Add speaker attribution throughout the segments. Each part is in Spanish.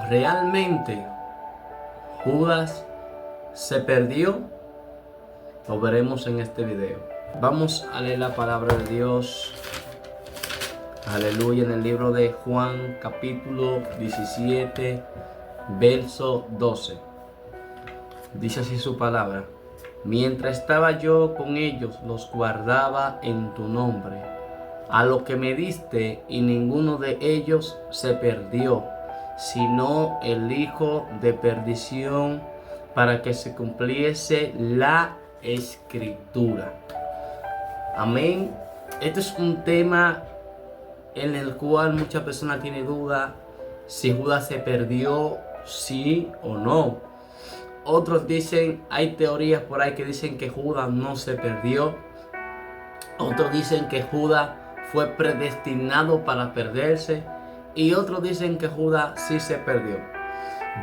Speaker 1: ¿Realmente Judas se perdió? Lo veremos en este video. Vamos a leer la palabra de Dios. Aleluya, en el libro de Juan, capítulo 17, verso 12. Dice así su palabra: mientras estaba yo con ellos, los guardaba en tu nombre, a lo que me diste, y ninguno de ellos se perdió, sino el hijo de perdición, para que se cumpliese la escritura. Amén. Este es un tema en el cual muchas personas tienen duda si Judas se perdió, sí o no. Otros dicen, hay teorías por ahí que dicen que Judas no se perdió. Otros dicen que Judas fue predestinado para perderse. Y otros dicen que Judas sí se perdió.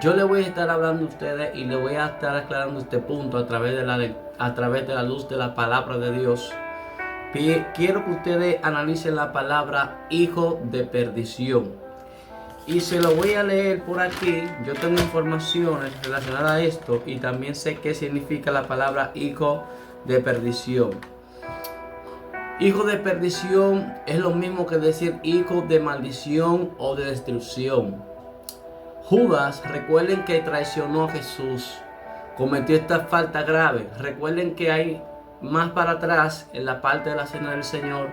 Speaker 1: Yo le voy a estar hablando a ustedes y le voy a estar aclarando este punto a través de la luz de la palabra de Dios. Quiero que ustedes analicen la palabra hijo de perdición. Y se lo voy a leer por aquí. Yo tengo informaciones relacionadas a esto y también sé qué significa la palabra hijo de perdición. Hijo de perdición es lo mismo que decir hijo de maldición o de destrucción. Judas, recuerden que traicionó a Jesús, cometió esta falta grave. Recuerden que hay más para atrás en la parte de la cena del Señor.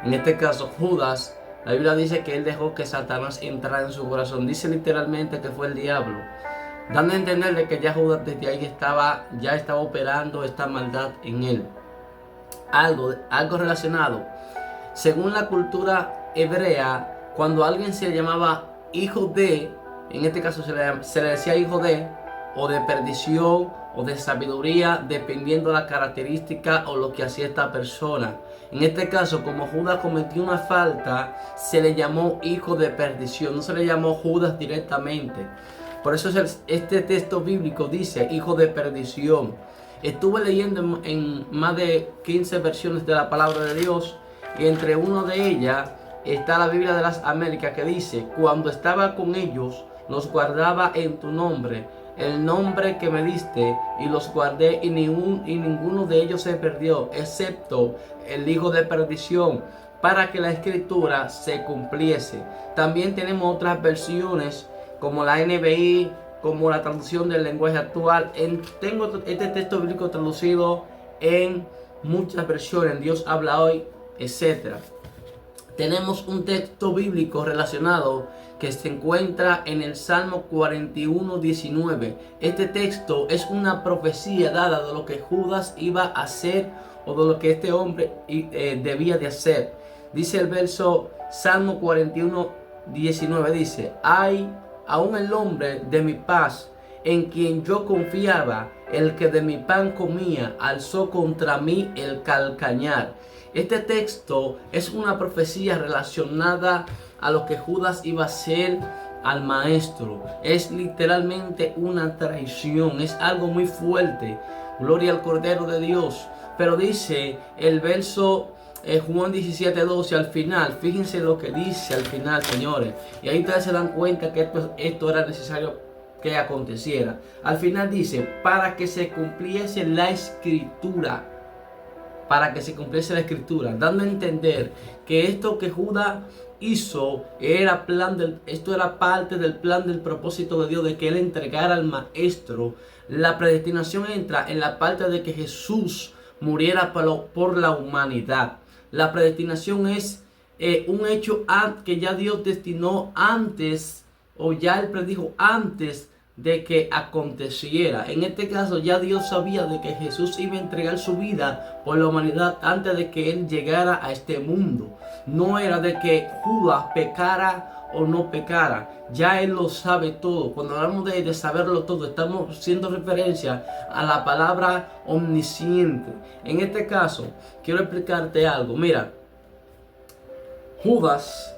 Speaker 1: En este caso Judas, la Biblia dice que él dejó que Satanás entrara en su corazón. Dice literalmente que fue el diablo, dando a entender de que ya Judas desde ahí ya estaba operando esta maldad en él. Algo relacionado. Según la cultura hebrea, cuando alguien se llamaba hijo de, en este caso se le decía hijo de, o de perdición, o de sabiduría, dependiendo de la característica o lo que hacía esta persona. En este caso, como Judas cometió una falta, se le llamó hijo de perdición, no se le llamó Judas directamente. Por eso este texto bíblico dice hijo de perdición. Estuve leyendo en más de 15 versiones de la palabra de Dios, y entre una de ellas está la Biblia de las Américas, que dice: cuando estaba con ellos, los guardaba en tu nombre, el nombre que me diste, y los guardé, y ninguno de ellos se perdió, excepto el hijo de perdición, para que la escritura se cumpliese. También tenemos otras versiones, como la NBI, como la traducción del lenguaje actual. Tengo este texto bíblico traducido en muchas versiones, Dios habla hoy, etc. Tenemos un texto bíblico relacionado que se encuentra en el Salmo 41:19. Este texto es una profecía dada de lo que Judas iba a hacer, o de lo que este hombre debía de hacer. Dice el verso Salmo 41:19, dice: ay, aún el hombre de mi paz, en quien yo confiaba, el que de mi pan comía, alzó contra mí el calcañar. Este texto es una profecía relacionada a lo que Judas iba a hacer al maestro. Es literalmente una traición, es algo muy fuerte. Gloria al Cordero de Dios. Pero dice el verso Juan 17:12 al final. Fíjense lo que dice al final, señores. Y ahí ustedes se dan cuenta que esto era necesario que aconteciera. Al final dice: para que se cumpliese la escritura. Para que se cumpliese la escritura, dando a entender que esto que Judas hizo esto era parte del plan, del propósito de Dios, de que él entregara al maestro. La predestinación entra en la parte de que Jesús muriera por la humanidad. La predestinación es un hecho que ya Dios destinó antes, o ya él predijo antes de que aconteciera. En este caso ya Dios sabía de que Jesús iba a entregar su vida por la humanidad antes de que él llegara a este mundo. No era de que Judas pecara o no pecara, ya él lo sabe todo. Cuando hablamos de saberlo todo, estamos haciendo referencia a la palabra omnisciente. En este caso quiero explicarte algo. Mira, Judas,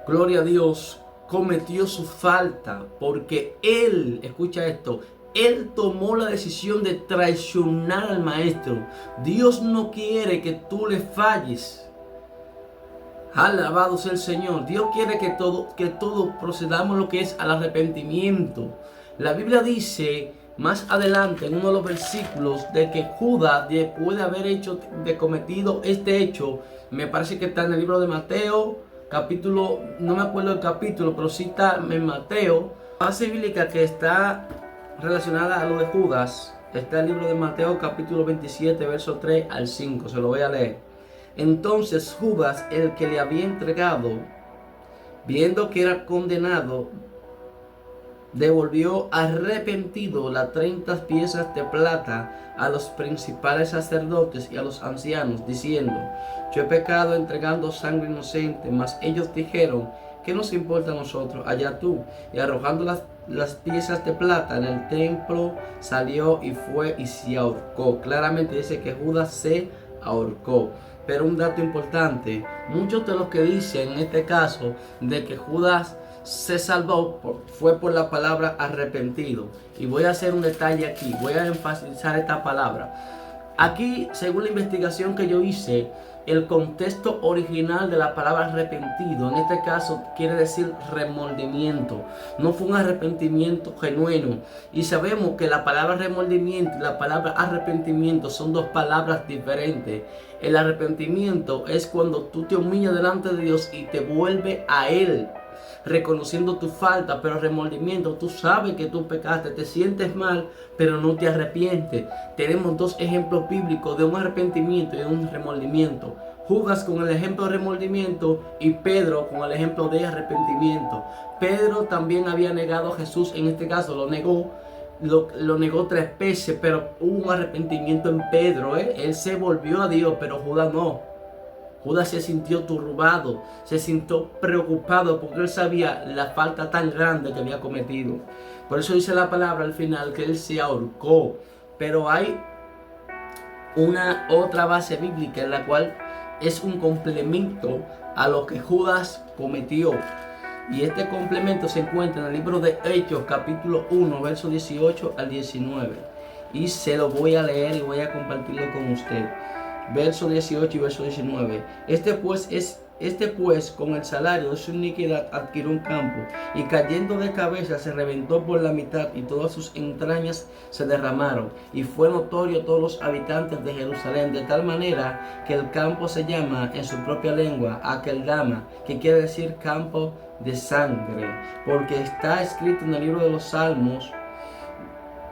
Speaker 1: gloria a Dios, cometió su falta porque él, escucha esto, él tomó la decisión de traicionar al maestro. Dios no quiere que tú le falles. Alabado sea el Señor. Dios quiere que todos procedamos lo que es al arrepentimiento. La Biblia dice más adelante en uno de los versículos de que Judas, después de haber cometido este hecho, me parece que está en el libro de Mateo, capítulo, no me acuerdo el capítulo, pero sí está en Mateo. La base bíblica que está relacionada a lo de Judas está en el libro de Mateo, capítulo 27, verso 3 al 5. Se lo voy a leer. Entonces Judas, el que le había entregado, viendo que era condenado, devolvió arrepentido las 30 piezas de plata a los principales sacerdotes y a los ancianos, diciendo: yo he pecado entregando sangre inocente. Mas ellos dijeron: ¿qué nos importa a nosotros? Allá tú. Y arrojando las piezas de plata en el templo, salió y fue y se ahorcó. Claramente dice que Judas se ahorcó. Pero un dato importante, muchos de los que dicen en este caso de que Judas se salvó fue por la palabra arrepentido. Y voy a hacer un detalle aquí, voy a enfatizar esta palabra. Aquí, según la investigación que yo hice, el contexto original de la palabra arrepentido, en este caso quiere decir remordimiento. No fue un arrepentimiento genuino. Y sabemos que la palabra remordimiento y la palabra arrepentimiento son dos palabras diferentes. El arrepentimiento es cuando tú te humillas delante de Dios y te vuelves a Él, reconociendo tu falta. Pero remordimiento, tú sabes que tú pecaste, te sientes mal, pero no te arrepientes. Tenemos dos ejemplos bíblicos de un arrepentimiento y de un remordimiento. Judas con el ejemplo de remordimiento y Pedro con el ejemplo de arrepentimiento. Pedro también había negado a Jesús, en este caso lo negó 3 veces, pero hubo un arrepentimiento en Pedro. Él se volvió a Dios, pero Judas no. Judas se sintió turbado, se sintió preocupado porque él sabía la falta tan grande que había cometido. Por eso dice la palabra al final que él se ahorcó. Pero hay una otra base bíblica en la cual es un complemento a lo que Judas cometió. Y este complemento se encuentra en el libro de Hechos, capítulo 1, verso 18 al 19. Y se lo voy a leer y voy a compartirlo con usted. Verso 18 y verso 19. Este pues con el salario de su iniquidad adquirió un campo, y cayendo de cabeza se reventó por la mitad, y todas sus entrañas se derramaron, y fue notorio a todos los habitantes de Jerusalén, de tal manera que el campo se llama en su propia lengua Akeldama, que quiere decir campo de sangre, porque está escrito en el libro de los Salmos: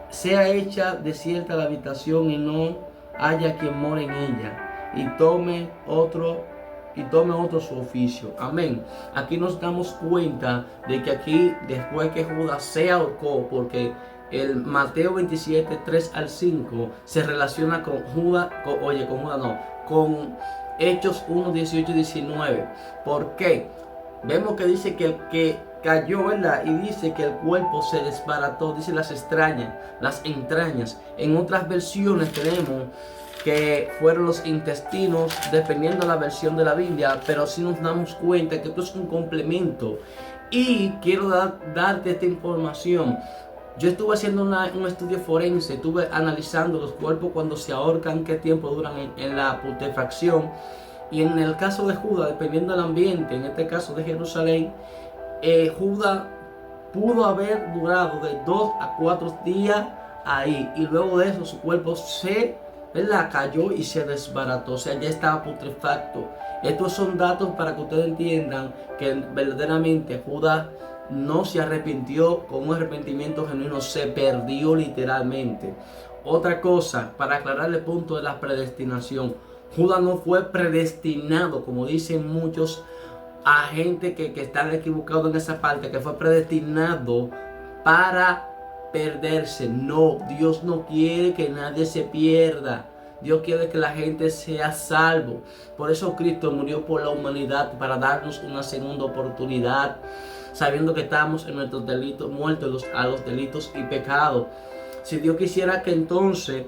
Speaker 1: sea hecha desierta la habitación y no haya quien more en ella, y tome otro su oficio. Amén. Aquí nos damos cuenta de que aquí, después que Judas se ahorcó, porque el Mateo 27, 3 al 5 se relaciona con Judas, con Hechos 1, 18 y 19. ¿Por qué? Vemos que dice que el que cayó, ¿verdad? Y dice que el cuerpo se desbarató, dice las entrañas. En otras versiones tenemos que fueron los intestinos, dependiendo de la versión de la Biblia, pero sí nos damos cuenta que esto es un complemento. Y quiero darte esta información. Yo estuve haciendo un estudio forense, estuve analizando los cuerpos cuando se ahorcan, qué tiempo duran en la putrefacción. Y en el caso de Judas, dependiendo del ambiente, en este caso de Jerusalén, Judas pudo haber durado de 2 a 4 días ahí, y luego de eso su cuerpo cayó y se desbarató, o sea, ya estaba putrefacto. Estos son datos para que ustedes entiendan que verdaderamente Judas no se arrepintió con un arrepentimiento genuino, se perdió literalmente. Otra cosa, para aclarar el punto de la predestinación: Judas no fue predestinado, como dicen muchos a gente que están equivocados en esa parte, que fue predestinado para perderse. No, Dios no quiere que nadie se pierda. Dios quiere que la gente sea salvo. Por eso Cristo murió por la humanidad, para darnos una segunda oportunidad, sabiendo que estamos en nuestros delitos, muertos a los delitos y pecados. Si Dios quisiera que entonces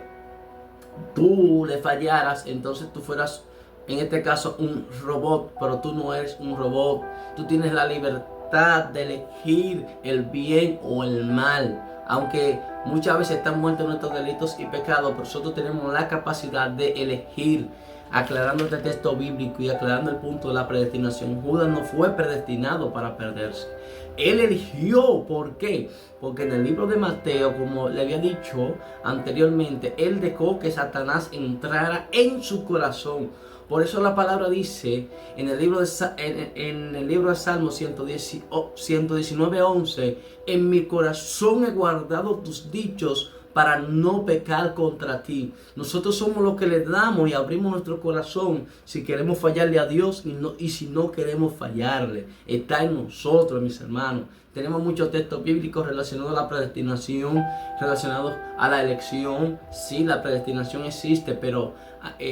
Speaker 1: tú le fallaras, entonces tú fueras, en este caso, un robot, pero tú no eres un robot. Tú tienes la libertad de elegir el bien o el mal. Aunque muchas veces están muertos nuestros delitos y pecados, pero nosotros tenemos la capacidad de elegir. aclarando este texto bíblico y aclarando el punto de la predestinación. Judas no fue predestinado para perderse. Él eligió. ¿Por qué? Porque en el libro de Mateo, como le había dicho anteriormente, él dejó que Satanás entrara en su corazón. Por eso la palabra dice en el libro de Salmos 119:11, en mi corazón he guardado tus dichos para no pecar contra ti. Nosotros somos los que le damos y abrimos nuestro corazón si queremos fallarle a Dios y si no queremos fallarle. Está en nosotros, mis hermanos. Tenemos muchos textos bíblicos relacionados a la predestinación, relacionados a la elección. Sí, la predestinación existe, pero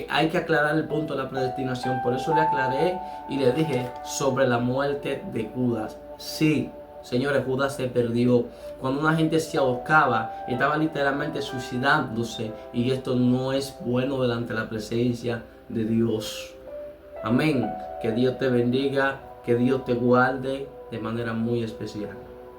Speaker 1: hay que aclarar el punto de la predestinación. Por eso le aclaré y le dije sobre la muerte de Judas. Sí, señores, Judas se perdió. Cuando una gente se ahorcaba, estaba literalmente suicidándose. Y esto no es bueno delante de la presencia de Dios. Amén. Que Dios te bendiga, que Dios te guarde de manera muy especial.